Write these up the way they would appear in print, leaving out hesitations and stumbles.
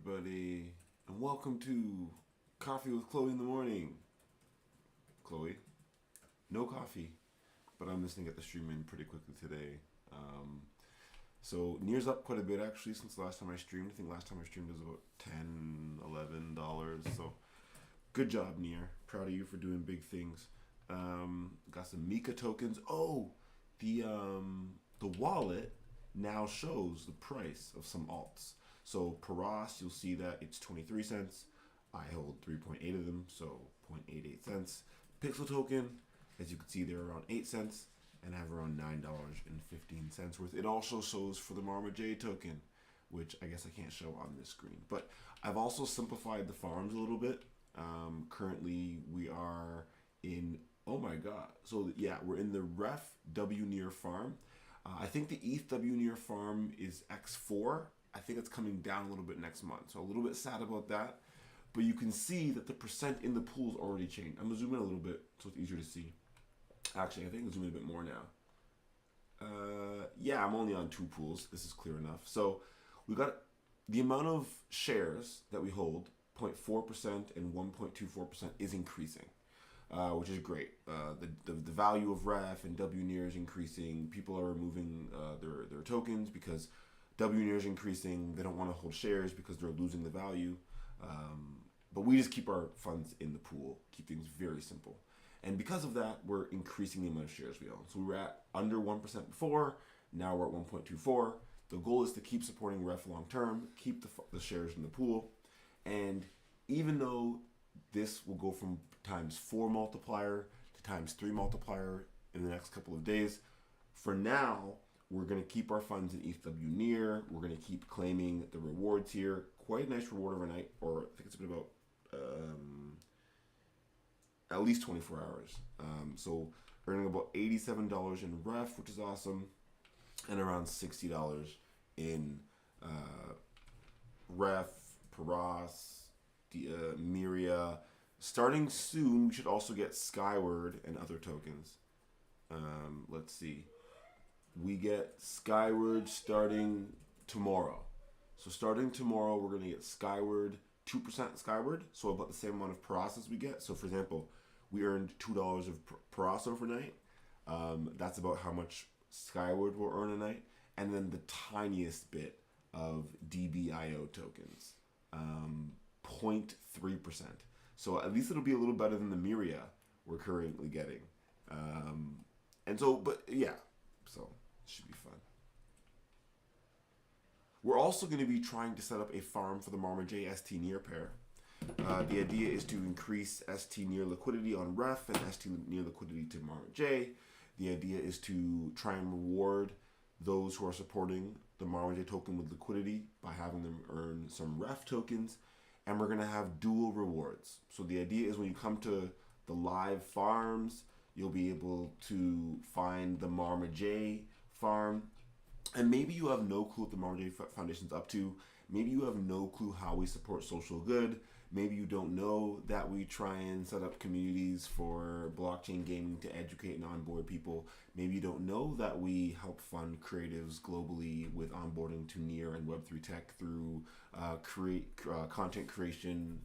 everybody, and welcome to Coffee with Chloe in the Morning. Chloe, no coffee, but I'm listening at the stream in pretty quickly today. So Near's up quite a bit actually since the last time I streamed. I think last time I streamed was about $10, $11. So good job, Near. Proud of you for doing big things. Got some Mika tokens. Oh, the wallet now shows the price of some alts. So Paras, you'll see that it's 23 cents. I hold 3.8 of them, so 0.88 cents. Pixel token, as you can see, they're around 8 cents, and I have around $9.15 worth. It also shows for the Marma token, which I guess I can't show on this screen. But I've also simplified the farms a little bit. Currently, we are in, oh my god. So yeah, we're in the Ref W near farm. I think the ETH W near farm is X4. I think it's coming down a little bit next month. So a little bit sad about that. But you can see that the percent in the pool is already changed. I'm going to zoom in a little bit so it's easier to see. Actually, I think I'll zoom in a bit more now. Yeah, I'm only on 2 pools. This is clear enough. So we got the amount of shares that we hold, 0.4% and 1.24% is increasing. Which is great. The value of Ref and W near is increasing. People are removing their tokens because W near is increasing. They don't want to hold shares because they're losing the value. But we just keep our funds in the pool, keep things very simple. And because of that, we're increasing the amount of shares we own. So we were at under 1% before, now we're at 1.24. The goal is to keep supporting Ref long term, keep the shares in the pool. And even though this will go from ×4 multiplier to ×3 multiplier in the next couple of days, for now, we're going to keep our funds in ETH W near. We're going to keep claiming the rewards here. Quite a nice reward overnight, or I think it's been about at least 24 hours. So earning about $87 in Ref, which is awesome, and around $60 in Ref, Paras, Miria. Starting soon, we should also get Skyward and other tokens. Let's see. We get Skyward starting tomorrow. So starting tomorrow, we're going to get Skyward, 2% Skyward, so about the same amount of Paras as we get. So for example, we earned $2 of Paras overnight. That's about how much Skyward will earn a night. And then the tiniest bit of DBIO tokens, 0.3%. So at least it'll be a little better than the Miria we're currently getting. And so, but yeah, so it should be fun. We're also going to be trying to set up a farm for the Marma ST near pair. The idea is to increase ST near liquidity on Ref and ST near liquidity to Marma. The idea is to try and reward those who are supporting the Marma token with liquidity by having them earn some Ref tokens. And we're going to have dual rewards. So the idea is when you come to the live farms, you'll be able to find the Marma farm. And maybe you have no clue what the Marma Foundation's up to. Maybe you have no clue how we support social good. Maybe you don't know that we try and set up communities for blockchain gaming to educate and onboard people. Maybe you don't know that we help fund creatives globally with onboarding to near and Web3 tech through content creation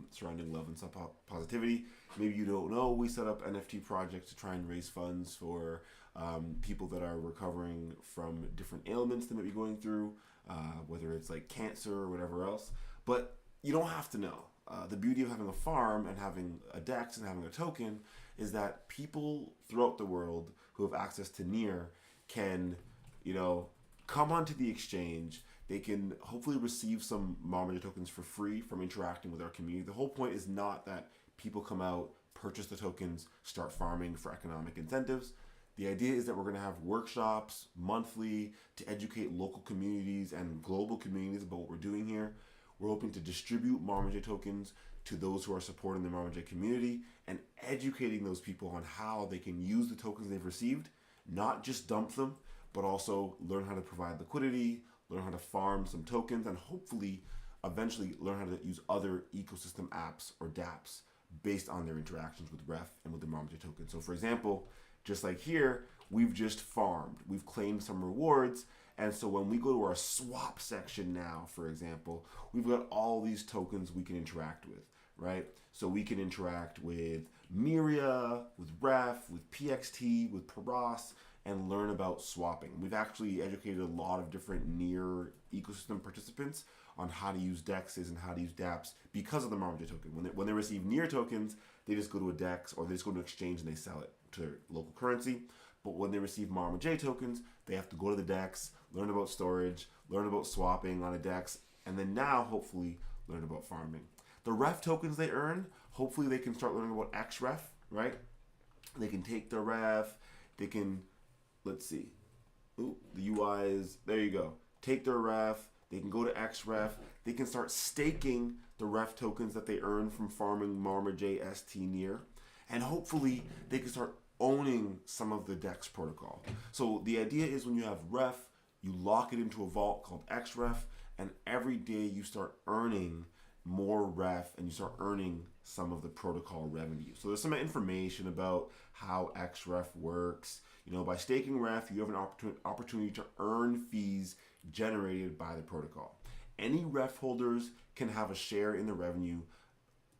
surrounding love and positivity. Maybe you don't know we set up NFT projects to try and raise funds for people that are recovering from different ailments they might be going through, whether it's like cancer or whatever else. But you don't have to know. The beauty of having a farm and having a DEX and having a token is that people throughout the world who have access to near can, come onto the exchange. They can hopefully receive some Marma tokens for free from interacting with our community. The whole point is not that people come out, purchase the tokens, start farming for economic incentives. The idea is that we're going to have workshops monthly to educate local communities and global communities about what we're doing here. We're hoping to distribute Marma tokens to those who are supporting the Marma community and educating those people on how they can use the tokens they've received, not just dump them, but also learn how to provide liquidity, learn how to farm some tokens, and hopefully eventually learn how to use other ecosystem apps or Dapps based on their interactions with Ref and with the Marma token. So for example, just like here, we've just farmed. We've claimed some rewards, And so when we go to our swap section now, for example, we've got all these tokens we can interact with, right? So we can interact with Miria, with Ref, with PXT, with Paras, and learn about swapping. We've actually educated a lot of different near ecosystem participants on how to use DEXs and how to use Dapps because of the marmaj token. When they receive near tokens, they just go to a DEX or they just go to an exchange and they sell it to their local currency. But when they receive marmaj tokens, they have to go to the DEX, learn about storage, learn about swapping on a DEX, and then now hopefully learn about farming. The ref tokens they earn, hopefully they can start learning about XREF, right? They can take the ref, they can, let's see. Ooh, the UI is, there you go. Take their ref, they can go to XREF, they can start staking the ref tokens that they earn from farming marmaj ST near, and hopefully they can start owning some of the DEX protocol. So the idea is when you have ref, you lock it into a vault called XREF, and every day you start earning more ref and you start earning some of the protocol revenue. So there's some information about how XREF works. You know, by staking ref, you have an opportunity to earn fees generated by the protocol. Any ref holders can have a share in the revenue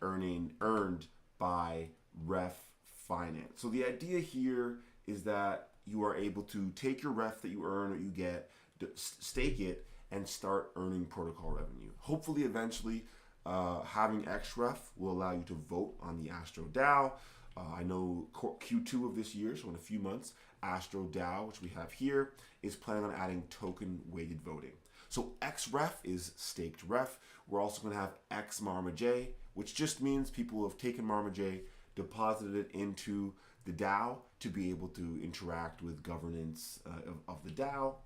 earned by ref finance. So the idea here is that you are able to take your ref that you earn or you get, stake it, and start earning protocol revenue. Hopefully, eventually, having XREF will allow you to vote on the Astro DAO. I know Q2 of this year, so in a few months, Astro DAO, which we have here, is planning on adding token-weighted voting. So XREF is staked ref. We're also going to have XMarmaj, which just means people who have taken marmaj, deposited it into the DAO to be able to interact with governance of the DAO.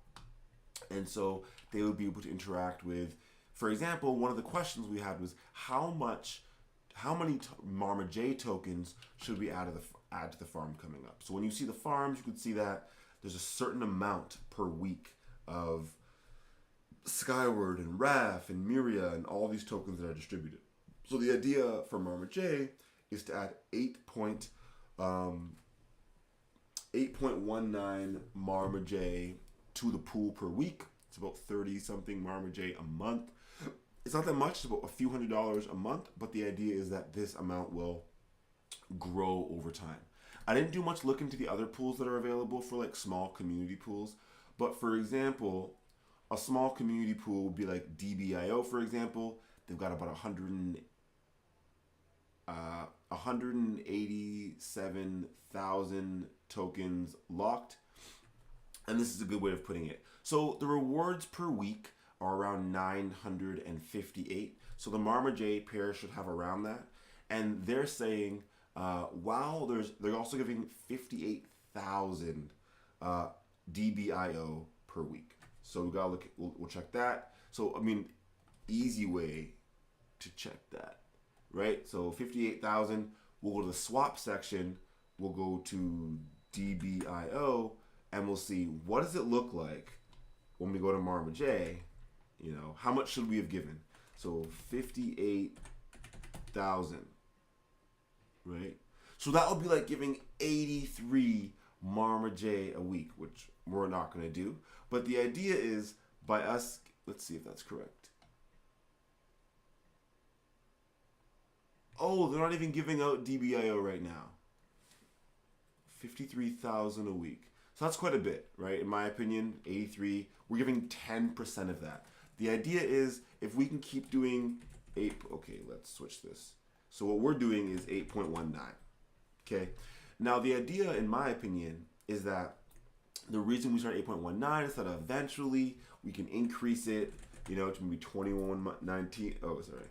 And so they would be able to interact with, for example, one of the questions we had was how many marmaj tokens should we add to the farm coming up? So when you see the farms, you can see that there's a certain amount per week of Skyward and Ref and Miria and all these tokens that are distributed. So the idea for marmaj is to add 8.19 marmaj to the pool per week. It's about 30 something marmaj a month. It's not that much, it's about a few $100s a month, but the idea is that this amount will grow over time. I didn't do much look into the other pools that are available for like small community pools, but for example, a small community pool would be like DBIO, for example. They've got about 187,000 tokens locked. And this is a good way of putting it. So the rewards per week are around 958. So the marmaj pair should have around that. And they're saying, they're also giving 58,000 DBIO per week. So we gotta look. We'll check that. So I mean, easy way to check that, right? So 58,000. We'll go to the swap section. We'll go to DBIO, and we'll see what does it look like when we go to marmaj. You know, how much should we have given? So 58,000, right? So that would be like giving 83 marmaj a week, which we're not going to do. But the idea is by us, let's see if that's correct. Oh, they're not even giving out DBIO right now. 53,000 a week. So that's quite a bit, right? In my opinion, 83. We're giving 10% of that. The idea is if we can keep doing okay, let's switch this. So what we're doing is 8.19. Okay. Now the idea, in my opinion, is that the reason we start 8.19 is that eventually we can increase it, you know, to maybe 21.19. Oh, sorry.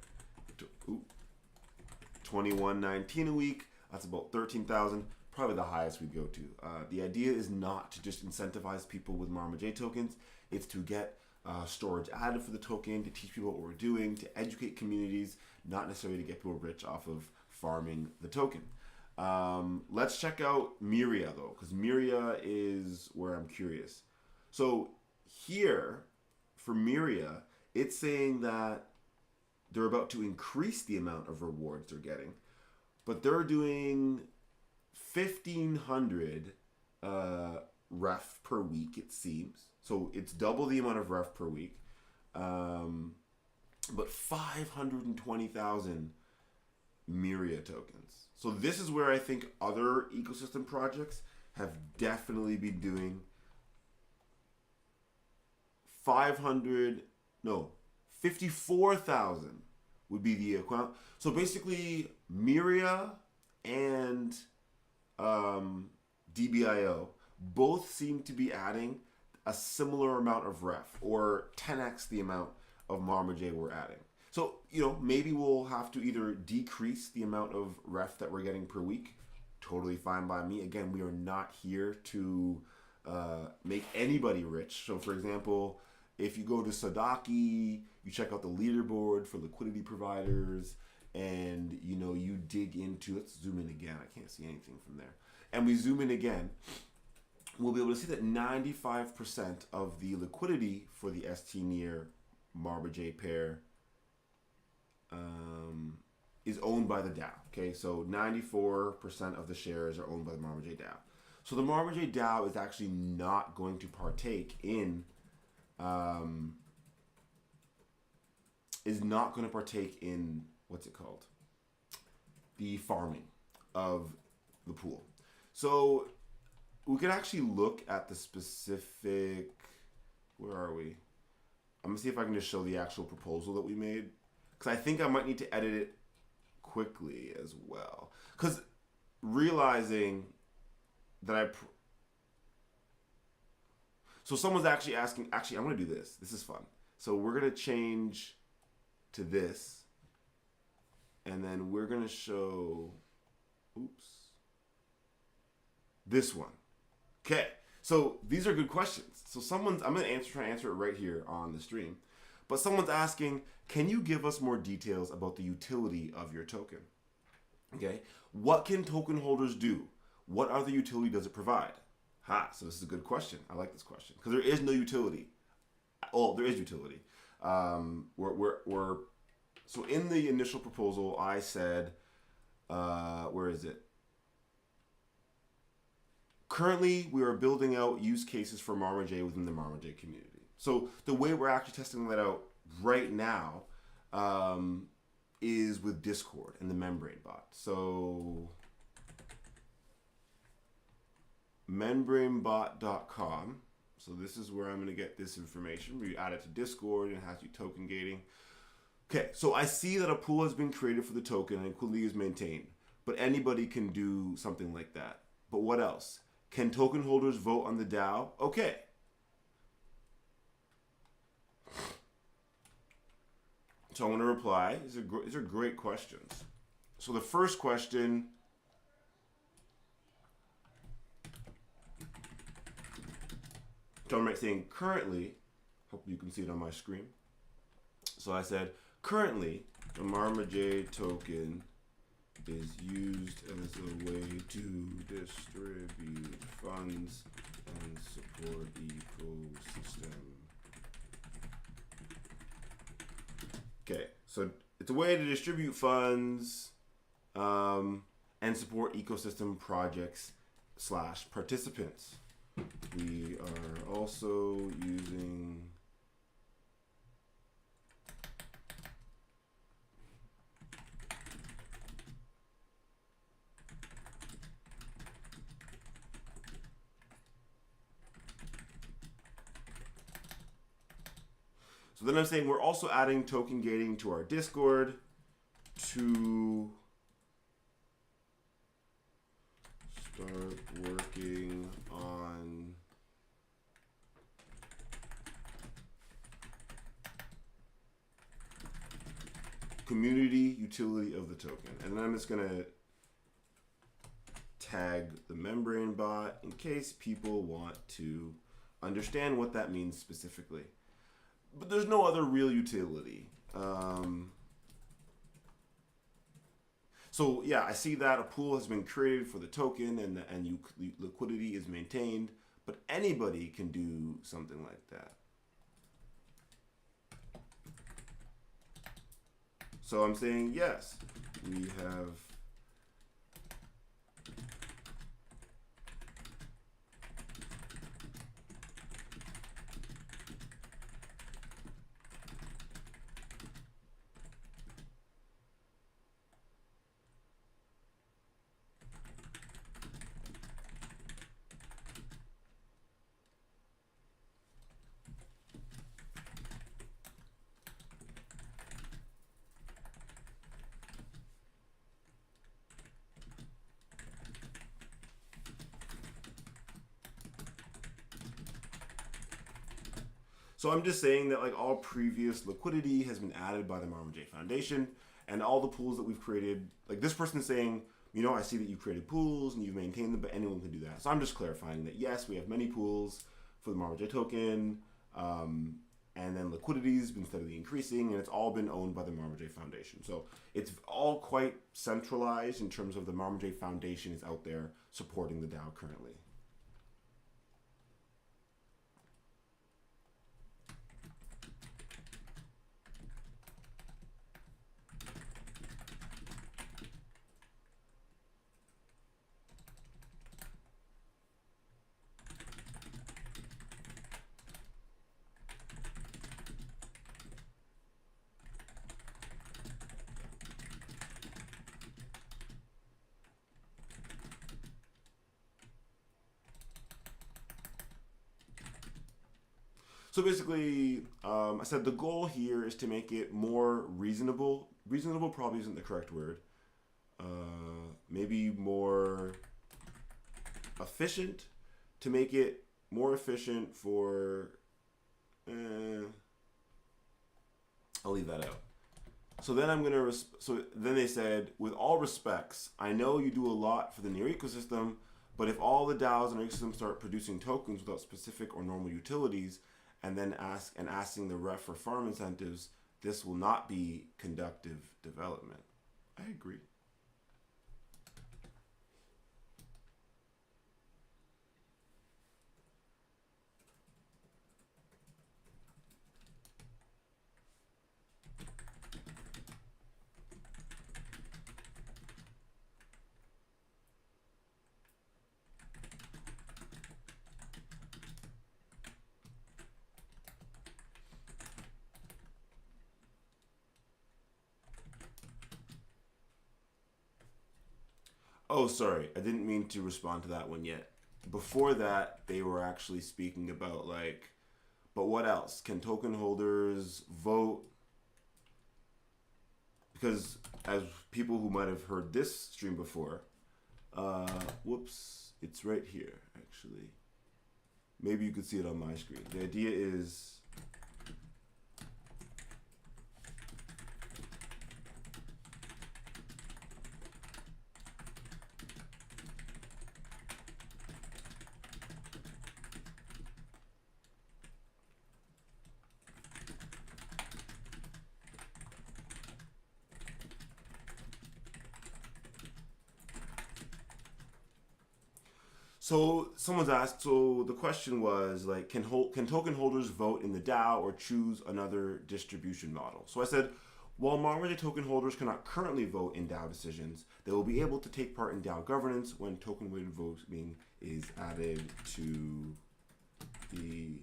21.19 a week. That's about 13,000. Probably the highest we'd go to. The idea is not to just incentivize people with marmaj tokens. It's to get storage added for the token, to teach people what we're doing, to educate communities, not necessarily to get people rich off of farming the token. Let's check out Miria though, because Miria is where I'm curious. So here for Miria, it's saying that they're about to increase the amount of rewards they're getting, but they're doing 1,500 ref per week, it seems. So it's double the amount of ref per week. But 520,000 Myria tokens. So this is where I think other ecosystem projects have definitely been doing 54,000 would be the account. So basically Myria and DBIO both seem to be adding a similar amount of ref, or 10x the amount of marmaj we're adding. So, maybe we'll have to either decrease the amount of ref that we're getting per week. Totally fine by me. Again, we are not here to make anybody rich. So, for example, if you go to Sadaki, you check out the leaderboard for liquidity providers, and, you dig into, let's zoom in again. I can't see anything from there. And we zoom in again. We'll be able to see that 95% of the liquidity for the ST near marmaj pair is owned by the DAO. Okay, so 94% of the shares are owned by the marmaj DAO. So the marmaj DAO is actually not going to partake in what's it called? The farming of the pool. So we could actually look at the specific, where are we? I'm gonna see if I can just show the actual proposal that we made, because I think I might need to edit it quickly as well. Because realizing that so someone's actually asking, I'm gonna do this. This is fun. So we're gonna change to this, and then we're gonna show, this one. Okay, so these are good questions. So I'm gonna try to answer it right here on the stream. But someone's asking, can you give us more details about the utility of your token? Okay, what can token holders do? What other utility does it provide? So this is a good question. I like this question, because there is no utility. Oh, there is utility. So in the initial proposal, I said, where is it? Currently, we are building out use cases for marmaj within the marmaj community. So the way we're actually testing that out right now is with Discord and the membrane bot. So membranebot.com. So this is where I'm going to get this information. We add it to Discord and it has you token gating. Okay, so I see that a pool has been created for the token and liquidity is maintained. But anybody can do something like that. But what else? Can token holders vote on the DAO? Okay. So I want to reply. These are great questions. So the first question, so I'm saying currently, hope you can see it on my screen. So I said, currently, the marmaj token is used as a way to distribute funds and support ecosystem. Okay, so it's a way to distribute funds and support ecosystem projects / participants. We are also using So then I'm saying we're also adding token gating to our Discord to start working on community utility of the token. And then I'm just going to tag the membrane bot in case people want to understand what that means specifically. But there's no other real utility. So yeah, I see that a pool has been created for the token and liquidity is maintained, but anybody can do something like that. So I'm saying yes, we have So I'm just saying that like all previous liquidity has been added by the Marmaj Foundation, and all the pools that we've created, like this person is saying, you know, I see that you've created pools and you've maintained them, but anyone can do that. So I'm just clarifying that yes, we have many pools for the Marmaj token, and then liquidity has been steadily increasing, and it's all been owned by the Marmaj Foundation. So it's all quite centralized in terms of the Marmaj Foundation is out there supporting the DAO currently. So basically, I said the goal here is to make it more reasonable. Reasonable probably isn't the correct word. Maybe more efficient, to make it more efficient for, I'll leave that out. So then I'm gonna, so then they said, with all respects, I know you do a lot for the near ecosystem, but if all the DAOs in our ecosystem start producing tokens without specific or normal utilities, and then asking the ref for farm incentives, this will not be conductive development. I agree. Oh, sorry. I didn't mean to respond to that one yet. Before that, they were actually speaking about like, but what else? Can token holders vote? Because as people who might have heard this stream before, whoops, it's right here actually. Maybe you could see it on my screen. The idea is, so someone's asked, so the question was like, can token holders vote in the DAO or choose another distribution model? So I said, while Marmaj token holders cannot currently vote in DAO decisions, they will be able to take part in DAO governance when token weighted voting is added to the,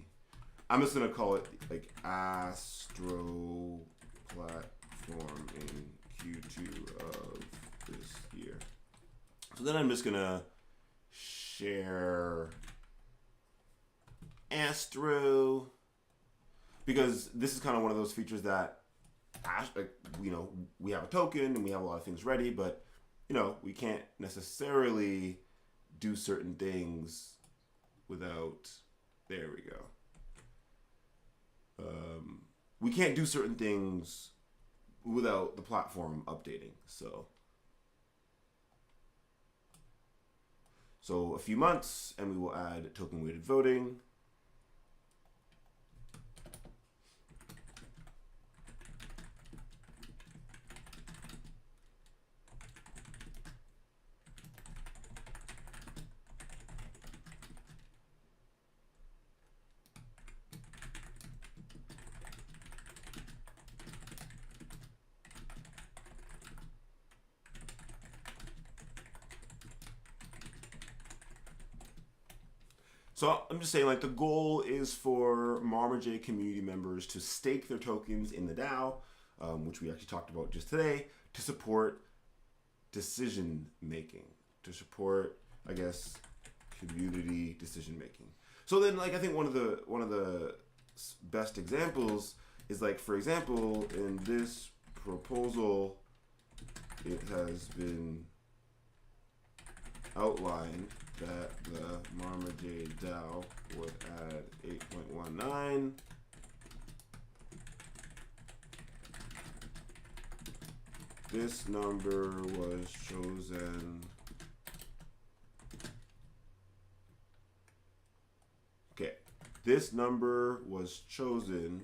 I'm just gonna call it like Astro platform in Q2 of this year. So then I'm just gonna share Astro, because this is kind of one of those features that, like, you know, we have a token and we have a lot of things ready, but you know, we can't necessarily do certain things without, there we go. We can't do certain things without the platform updating. So a few months, and we will add token weighted voting. So I'm just saying, like, the goal is for Marmaj community members to stake their tokens in the DAO, which we actually talked about just today, to support decision making, to support, I guess, community decision making. So then, like, I think one of the best examples is, like, for example, in this proposal, it has been outlined that the Marmaj DAO would add 8.19 this number was chosen. Okay, this number was chosen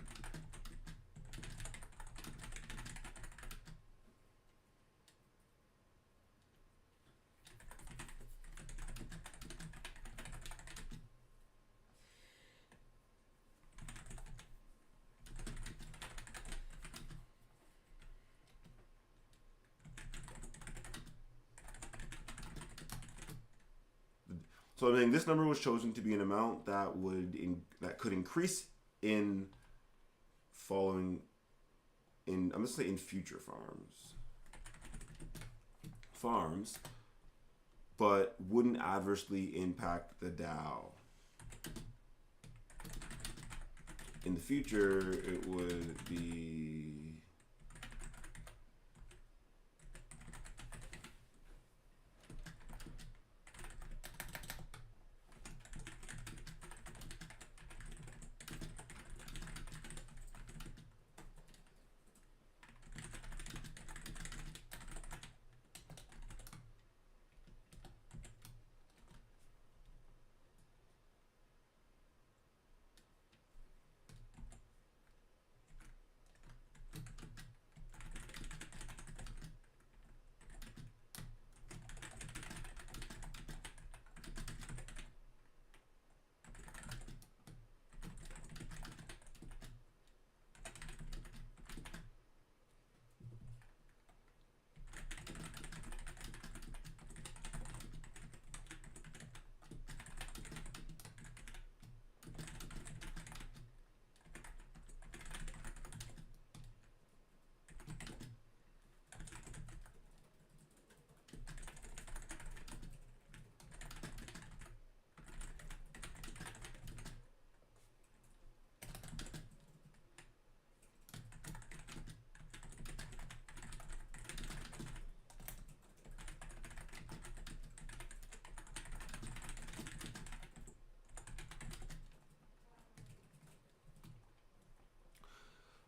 So I'm saying this number was chosen to be an amount that could increase in I'm gonna say in future farms, but wouldn't adversely impact the DAO. In the future, it would be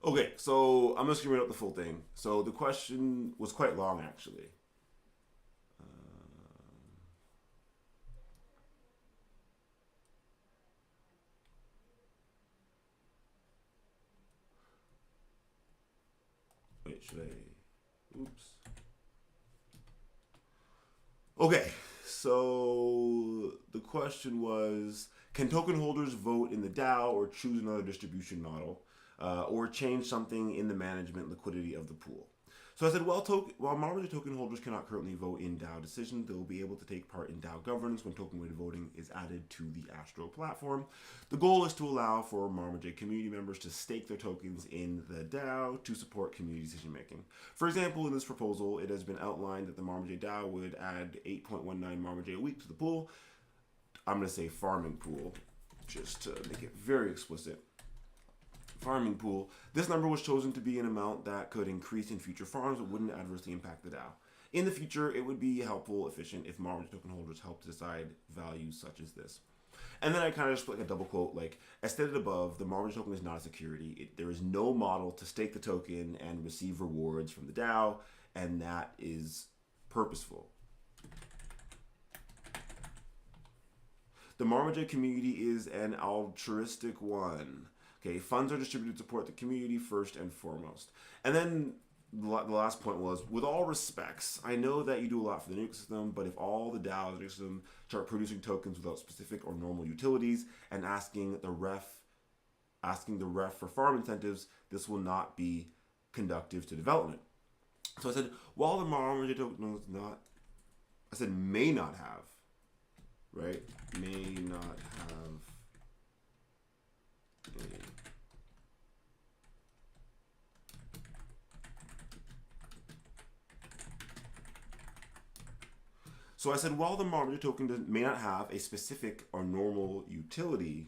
okay. So I'm just gonna read out the full thing. So the question was quite long, actually. Wait, should I? Oops. Okay, so the question was, can token holders vote in the DAO or choose another distribution model, or change something in the management liquidity of the pool? So I said, while Marma token holders cannot currently vote in DAO decisions, they will be able to take part in DAO governance when token-weighted voting is added to the Astro platform. The goal is to allow for Marma community members to stake their tokens in the DAO to support community decision-making. For example, in this proposal, it has been outlined that the Marma DAO would add 8.19 Marma a week to the pool. I'm going to say farming pool, just to make it very explicit. Farming pool. This number was chosen to be an amount that could increase in future farms but wouldn't adversely impact the DAO. In the future, it would be helpful, efficient if Marma token holders helped decide values such as this. And then I kind of just put like a double quote, like, as stated above, the Marma token is not a security. There is no model to stake the token and receive rewards from the DAO, and that is purposeful. The Marma community is an altruistic one. Okay, funds are distributed to support the community first and foremost. And then the last point was, with all respects, I know that you do a lot for the ecosystem, but if all the DAOs in the ecosystem start producing tokens without specific or normal utilities and asking the ref for farm incentives, this will not be conducive to development. So I said, while the Marma token is not, I said may not have, right? May not have a So I said, while the Marma token may not have a specific or normal utility,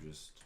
just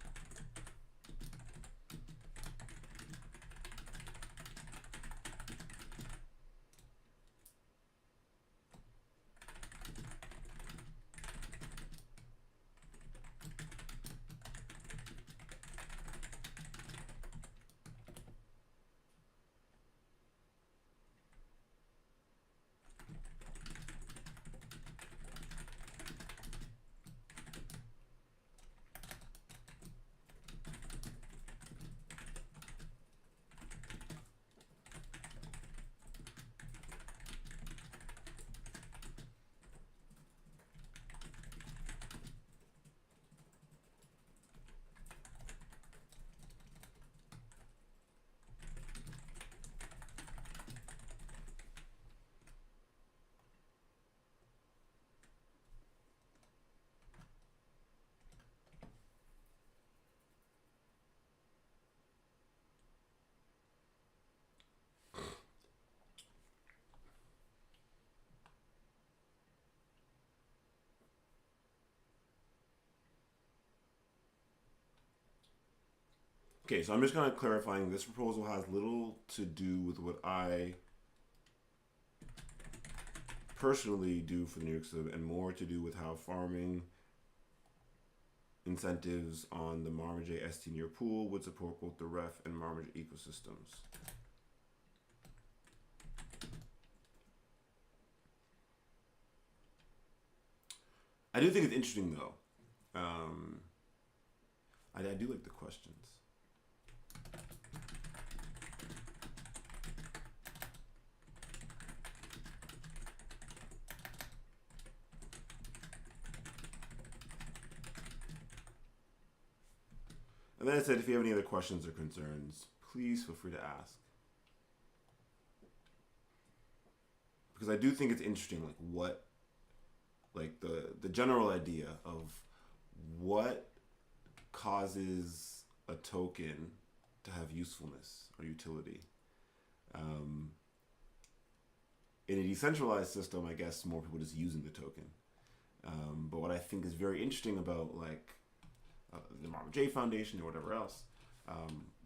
okay. So I'm just kind of clarifying. This proposal has little to do with what I personally do for the New York City, and more to do with how farming incentives on the marmaj ST near pool would support both the ref and marmaj ecosystems. I do think it's interesting though. I do like the questions. And then I said, if you have any other questions or concerns, please feel free to ask. Because I do think it's interesting, like what, like the general idea of what causes a token to have usefulness or utility. In a decentralized system, I guess more people just using the token. But what I think is very interesting about like the Marma Foundation or whatever else,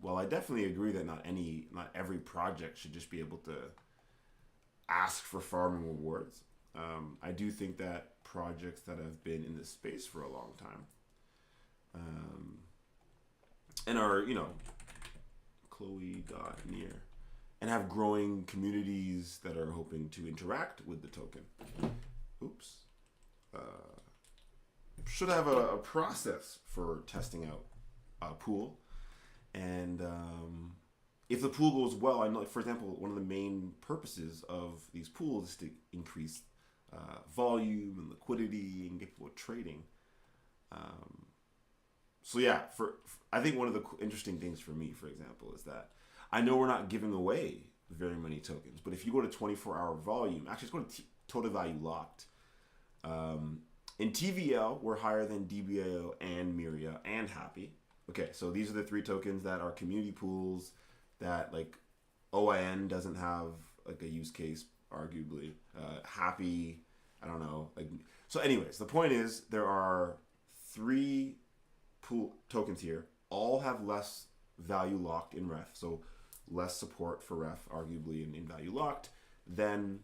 well, I definitely agree that not every project should just be able to ask for farming rewards. I do think that projects that have been in this space for a long time, and are, Chloe.near, and have growing communities that are hoping to interact with the token. Oops. Should have a process for testing out a pool. And if the pool goes well, I know, for example, one of the main purposes of these pools is to increase volume and liquidity and get people trading. So yeah, I think one of the interesting things for me, for example, is that I know we're not giving away very many tokens, but if you go to 24-hour volume, actually let's go to total value locked. In TVL, we're higher than DBAO and Miria and Happy. Okay, so these are the three tokens that are community pools that like OIN doesn't have like a use case, arguably. Happy, I don't know. So anyways, the point is there are three pool tokens here. All have less value locked in ref, so less support for ref, arguably in value locked, than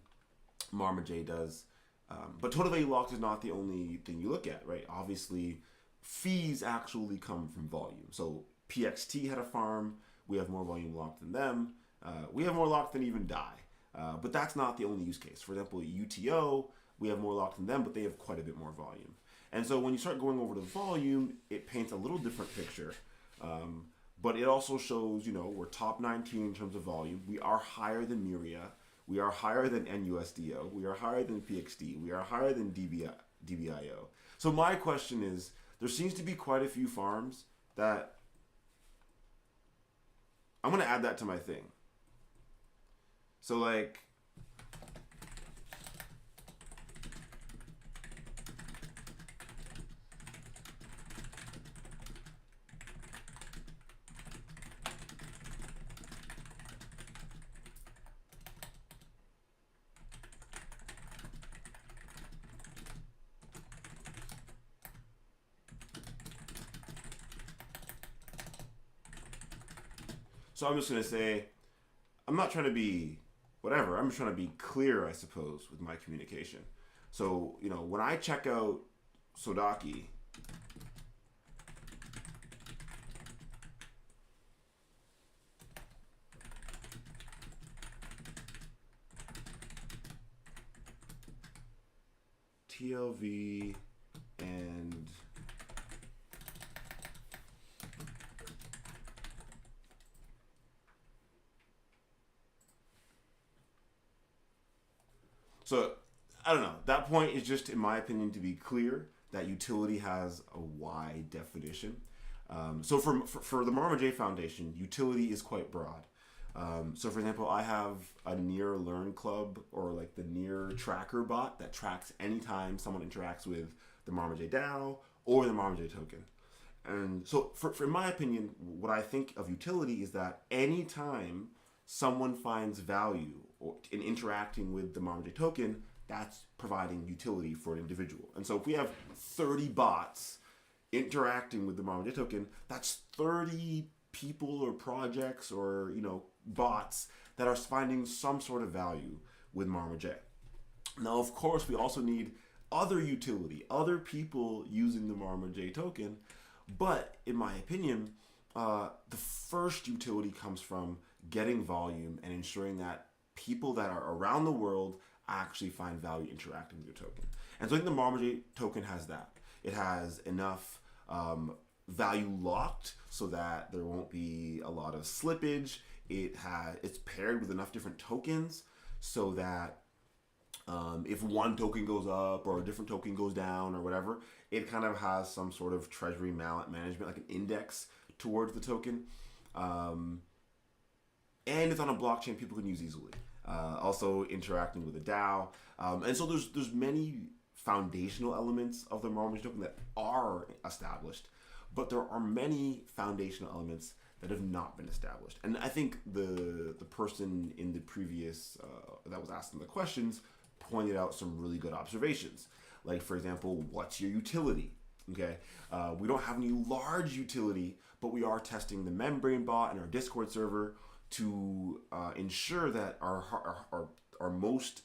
Marmaj does. But total value locked is not the only thing you look at, right? Obviously, fees actually come from volume. So PXT had a farm. We have more volume locked than them. We have more locked than even DAI. But that's not the only use case. For example, UTO, we have more locked than them, but they have quite a bit more volume. And so when you start going over the volume, it paints a little different picture. But it also shows, we're top 19 in terms of volume. We are higher than Miria. We are higher than NUSDO. We are higher than PXD. We are higher than DBIO. So my question is, there seems to be quite a few farms that... I'm going to add that to my thing. So like... So I'm just going to say, I'm not trying to be whatever. I'm just trying to be clear, I suppose, with my communication. So, when I check out Sodaki, TLV, and so I don't know. That point is just, in my opinion, to be clear that utility has a wide definition. So for the Marma J Foundation, utility is quite broad. So for example, I have a near learn club, or like the near tracker bot that tracks anytime someone interacts with the Marma J DAO or the Marma J token. And so for in my opinion, what I think of utility is that anytime someone finds value in interacting with the Marma J token, that's providing utility for an individual. And so if we have 30 bots interacting with the Marma J token, that's 30 people or projects or bots that are finding some sort of value with Marma J. Now, of course, we also need other utility, other people using the Marma J token. But in my opinion, the first utility comes from getting volume and ensuring that people that are around the world actually find value interacting with your token. And so I think the Marma J token has that. It has enough value locked so that there won't be a lot of slippage. It's paired with enough different tokens so that if one token goes up or a different token goes down or whatever, it kind of has some sort of treasury management, like an index towards the token. And it's on a blockchain people can use easily. Also interacting with a DAO. And so there's many foundational elements of the Marma J token that are established, but there are many foundational elements that have not been established. And I think the person in the previous that was asking the questions pointed out some really good observations. Like, for example, what's your utility? Okay, we don't have any large utility, but we are testing the membrane bot and our Discord server to ensure that our most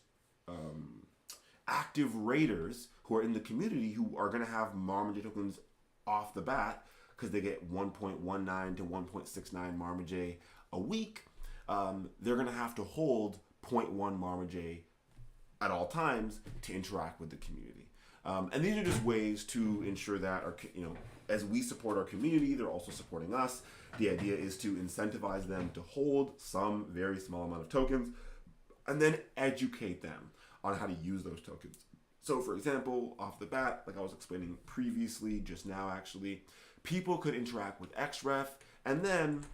active raiders who are in the community, who are going to have Marma J tokens off the bat because they get 1.19 to 1.69 Marma J a week, they're going to have to hold 0.1 Marma J at all times to interact with the community. And these are just ways to ensure that as we support our community, they're also supporting us. The idea is to incentivize them to hold some very small amount of tokens and then educate them on how to use those tokens. So for example, off the bat, like I was explaining previously, just now actually, people could interact with XREF, and then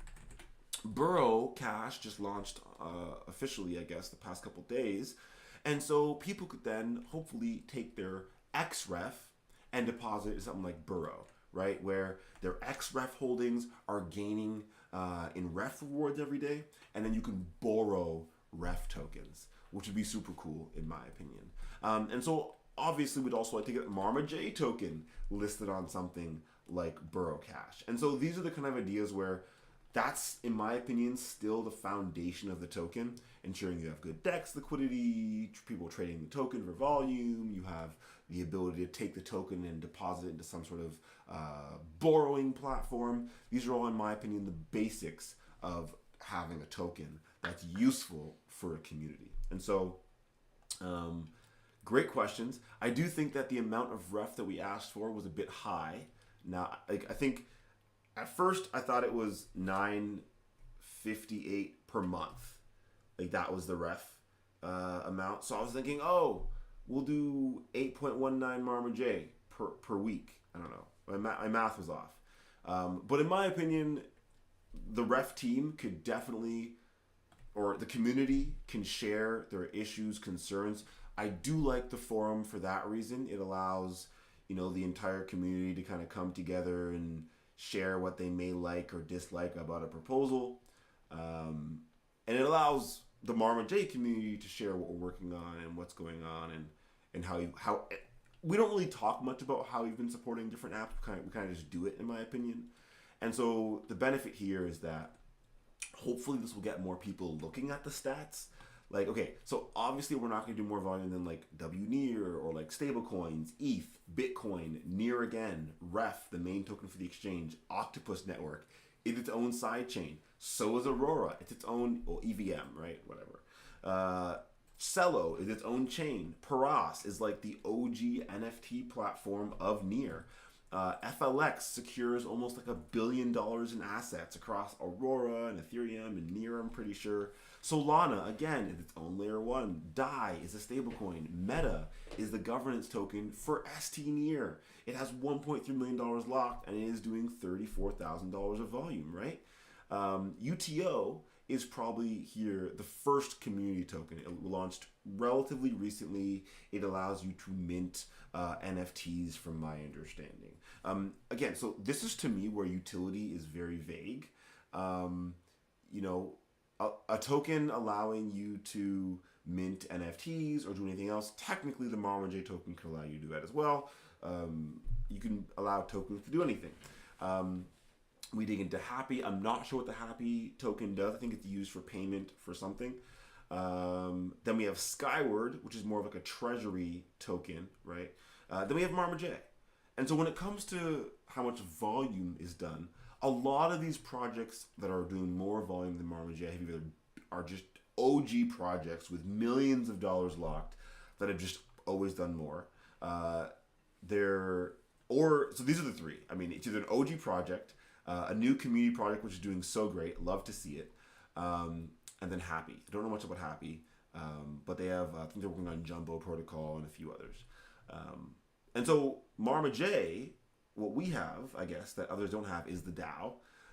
Burrow Cash just launched officially, I guess, the past couple days. And so people could then hopefully take their XREF and deposit in something like Burrow, right? Where their XREF holdings are gaining in ref rewards every day, and then you can borrow ref tokens, which would be super cool in my opinion. And so obviously we'd also like to get Marma J token listed on something like Burrow Cash. And so these are the kind of ideas where that's, in my opinion, still the foundation of the token, ensuring you have good DEX liquidity, people trading the token for volume, you have the ability to take the token and deposit it into some sort of borrowing platform. These are all, in my opinion, the basics of having a token that's useful for a community. And so, great questions. I do think that the amount of ref that we asked for was a bit high. Now, I think at first I thought it was $9.58 per month. Like that was the ref amount. So I was thinking, we'll do 8.19 Marma J per week. I don't know. My math was off. But in my opinion, the ref team could definitely, or the community can share their issues, concerns. I do like the forum for that reason. It allows, the entire community to kind of come together and share what they may like or dislike about a proposal. And it allows the Marma J community to share what we're working on and what's going on and how we don't really talk much about how we've been supporting different apps. We kind of just do it, in my opinion. And so the benefit here is that Hopefully this will get more people looking at the stats. Like, okay, so obviously we're not going to do more volume than like WNear or like stablecoins, ETH, Bitcoin, Near again, Ref, the main token for the exchange, Octopus Network, is its own side chain. So is Aurora. It's its own, well, EVM, right? Whatever. Cello is its own chain. Paras is like the OG NFT platform of Near. FLX secures almost like $1 billion in assets across Aurora and Ethereum and Near, I'm pretty sure. Solana, again, is its own layer 1. DAI is a stablecoin. Meta is the governance token for ST Near. It has $1.3 million locked and it is doing $34,000 of volume, right? UTO is probably here the first community token. It launched relatively recently. It allows you to mint NFTs from my understanding. Again, so this is to me where utility is very vague. You know, a token allowing you to mint NFTs or do anything else, technically the marmaj token can allow you to do that as well. You can allow tokens to do anything. We dig into Happy. I'm not sure what the Happy token does. I think it's used for payment for something. Then we have Skyward, which is more of like a treasury token, right? Then we have marmaj. And so when it comes to how much volume is done, a lot of these projects that are doing more volume than marmaj are just OG projects with millions of dollars locked that have just always done more. So these are the three. I mean, it's either an OG project, a new community project which is doing so great, love to see it, and then Happy. I don't know much about Happy, but they have, I think they're working on Jumbo Protocol and a few others. And so marmaj, what we have, I guess, that others don't have is the DAO.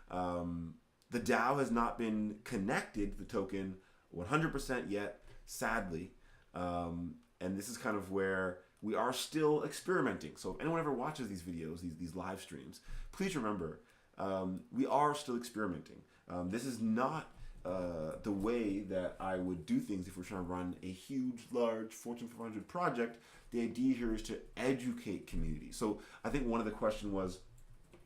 The DAO has not been connected to the token 100% yet, sadly. And this is kind of where we are still experimenting. So if anyone ever watches these videos, these live streams, please remember, we are still experimenting. This is not the way that I would do things if we're trying to run a huge, large Fortune 500 project. The idea here is to educate communities. So I think one of the questions was,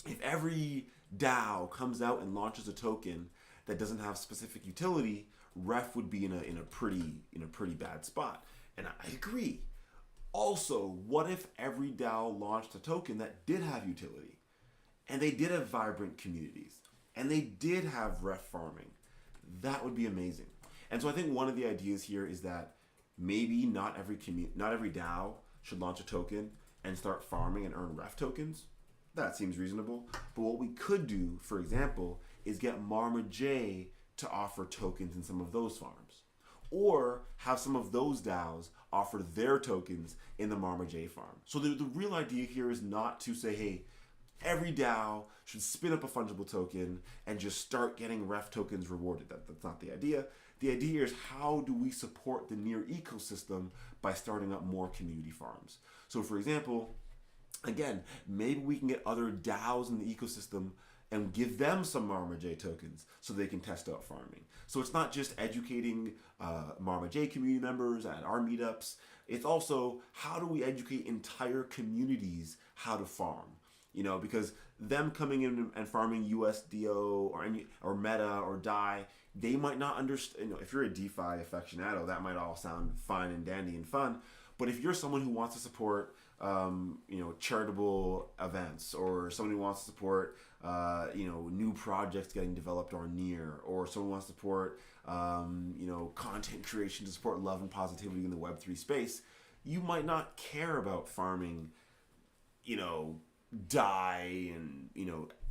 if every DAO comes out and launches a token that doesn't have specific utility, Ref would be in a pretty bad spot. And I agree. Also, what if every DAO launched a token that did have utility, and they did have vibrant communities, and they did have Ref farming? That would be amazing. And so I think one of the ideas here is that maybe not every DAO should launch a token and start farming and earn Ref tokens. That seems reasonable. But what we could do, for example, is get marmaj to offer tokens in some of those farms, or have some of those DAOs offer their tokens in the marmaj farm. So the real idea here is not to say, hey, every DAO should spin up a fungible token and just start getting Ref tokens rewarded. That's not the idea. The idea is, how do we support the Near ecosystem by starting up more community farms? So for example, again, maybe we can get other DAOs in the ecosystem and give them some marmaj tokens so they can test out farming. So it's not just educating marmaj community members at our meetups. It's also, how do we educate entire communities how to farm? You know, because them coming in and farming USDO or Meta or DAI, they might not understand. You know, if you're a DeFi aficionado, that might all sound fine and dandy and fun. But if you're someone who wants to support, charitable events, or someone who wants to support, new projects getting developed or Near, or someone wants to support, content creation to support love and positivity in the Web3 space, you might not care about farming, DAI and,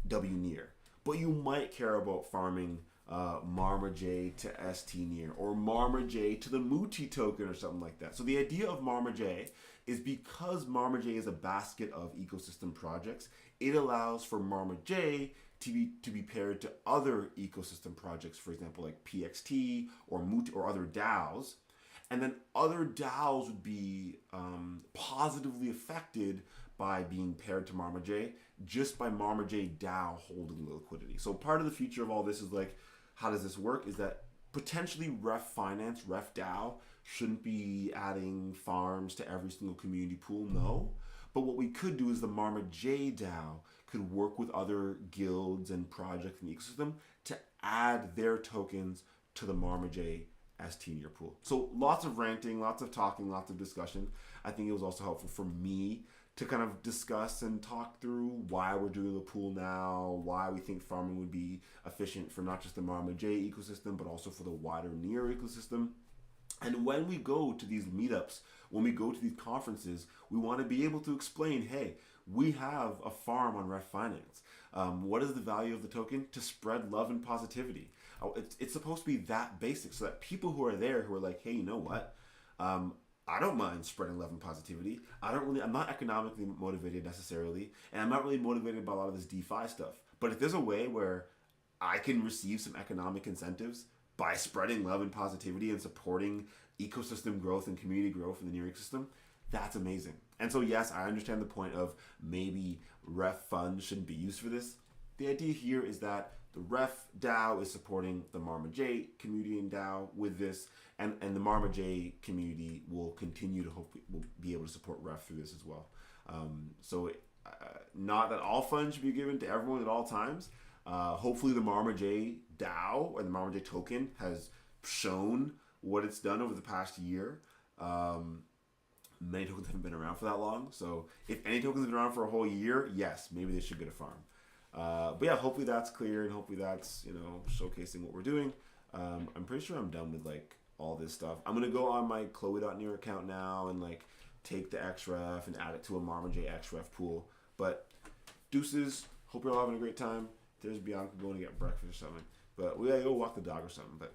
WNear, but you might care about farming marmaj to ST Near, or marmaj to the Muti token or something like that. So the idea of marmaj is, because marmaj is a basket of ecosystem projects, it allows for marmaj to be paired to other ecosystem projects, for example, like PXT or Muti or other DAOs. And then other DAOs would be positively affected by being paired to marmaj, just by marmaj DAO holding the liquidity. So part of the future of all this is like, how does this work? Is that potentially Ref Finance, Ref DAO, shouldn't be adding farms to every single community pool, no. But what we could do is the Marmaj DAO could work with other guilds and projects in the ecosystem to add their tokens to the Marmaj as tenure pool. So lots of ranting, lots of talking, lots of discussion. I think it was also helpful for me to kind of discuss and talk through why we're doing the pool now, why we think farming would be efficient for not just the Marmaj ecosystem, but also for the wider Near ecosystem. And when we go to these meetups, when we go to these conferences, we want to be able to explain, hey, we have a farm on Ref Finance. What is the value of the token? To spread love and positivity. It's supposed to be that basic so that people who are there who are like, hey, you know what? I don't mind spreading love and positivity. I'm not economically motivated necessarily, and I'm not really motivated by a lot of this DeFi stuff. But if there's a way where I can receive some economic incentives by spreading love and positivity and supporting ecosystem growth and community growth in the Near ecosystem, that's amazing. And so yes, I understand the point of maybe Ref funds shouldn't be used for this. The idea here is that the Ref DAO is supporting the Marmaj community and DAO with this, and the Marmaj community will continue to hopefully will be able to support Ref through this as well. Not that all funds should be given to everyone at all times. Hopefully the Marmaj DAO or the Marmaj token has shown what it's done over the past year. Many tokens haven't been around for that long, so if any tokens have been around for a whole year, yes, maybe they should get a farm. But yeah, hopefully that's clear, and hopefully that's, showcasing what we're doing. I'm pretty sure I'm done with like all this stuff. I'm gonna go on my Chloe.near account now and like take the XREF and add it to a Marmaj XREF pool. But deuces, hope you're all having a great time. There's Bianca going to get breakfast or something. But we gotta go walk the dog or something. But